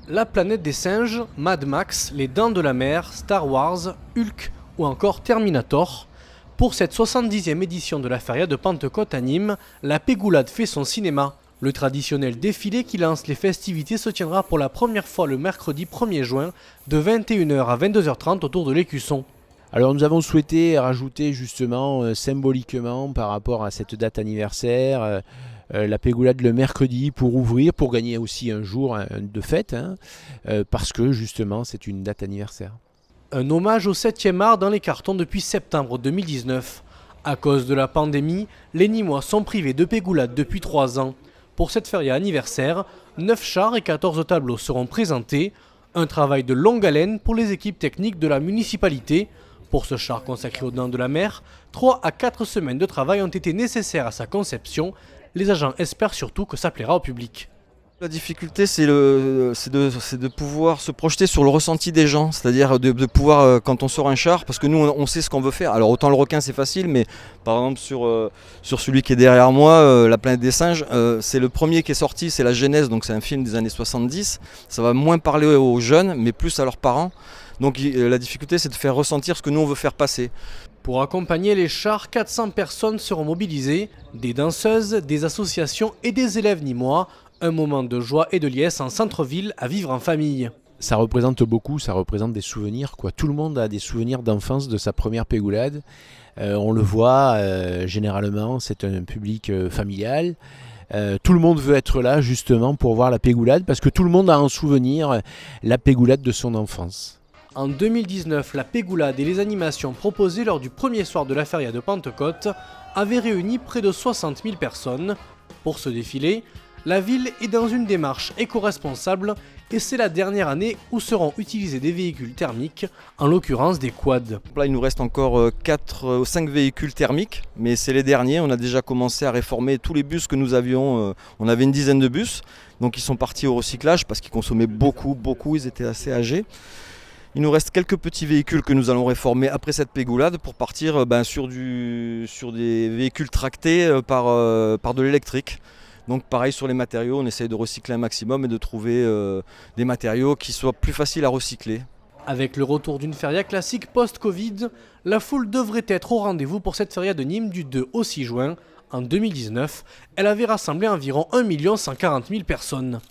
La planète des singes, Mad Max, Les Dents de la Mer, Star Wars, Hulk ou encore Terminator. Pour cette 70e édition de la Feria de Pentecôte à Nîmes, la Pégoulade fait son cinéma. Le traditionnel défilé qui lance les festivités se tiendra pour la première fois le mercredi 1er juin de 21h à 22h30 autour de l'Écusson. Alors nous avons souhaité rajouter justement symboliquement par rapport à cette date anniversaire la Pégoulade le mercredi pour ouvrir, pour gagner aussi un jour de fête, parce que justement c'est une date anniversaire. Un hommage au 7e art dans les cartons depuis septembre 2019. À cause de la pandémie, les Nîmois sont privés de Pégoulade depuis 3 ans. Pour cette feria anniversaire, 9 chars et 14 tableaux seront présentés. Un travail de longue haleine pour les équipes techniques de la municipalité. Pour ce char consacré aux Dents de la Mer, 3 à 4 semaines de travail ont été nécessaires à sa conception. Les agents espèrent surtout que ça plaira au public. La difficulté, c'est de pouvoir se projeter sur le ressenti des gens, c'est-à-dire de pouvoir, quand on sort un char, parce que nous on sait ce qu'on veut faire. Alors autant le requin c'est facile, mais par exemple sur celui qui est derrière moi, La planète des singes, c'est le premier qui est sorti, c'est la Genèse, donc c'est un film des années 70. Ça va moins parler aux jeunes, mais plus à leurs parents. Donc la difficulté, c'est de faire ressentir ce que nous on veut faire passer. Pour accompagner les chars, 400 personnes seront mobilisées, des danseuses, des associations et des élèves nîmois. Un moment de joie et de liesse en centre-ville à vivre en famille. Ça représente beaucoup, ça représente des souvenirs, quoi. Tout le monde a des souvenirs d'enfance de sa première Pégoulade. On le voit, généralement, c'est un public familial. Tout le monde veut être là justement pour voir la Pégoulade parce que tout le monde a en souvenir la Pégoulade de son enfance. En 2019, la Pégoulade et les animations proposées lors du premier soir de la Feria de Pentecôte avaient réuni près de 60 000 personnes. Pour ce défilé, la ville est dans une démarche éco-responsable et c'est la dernière année où seront utilisés des véhicules thermiques, en l'occurrence des quads. Là, il nous reste encore 4 ou 5 véhicules thermiques, mais c'est les derniers. On a déjà commencé à réformer tous les bus que nous avions. On avait une dizaine de bus, donc ils sont partis au recyclage parce qu'ils consommaient beaucoup, ils étaient assez âgés. Il nous reste quelques petits véhicules que nous allons réformer après cette Pégoulade pour partir sur des véhicules tractés par de l'électrique. Donc pareil sur les matériaux, on essaye de recycler un maximum et de trouver des matériaux qui soient plus faciles à recycler. Avec le retour d'une feria classique post-Covid, la foule devrait être au rendez-vous pour cette feria de Nîmes du 2 au 6 juin. En 2019, elle avait rassemblé environ 1 140 000 personnes.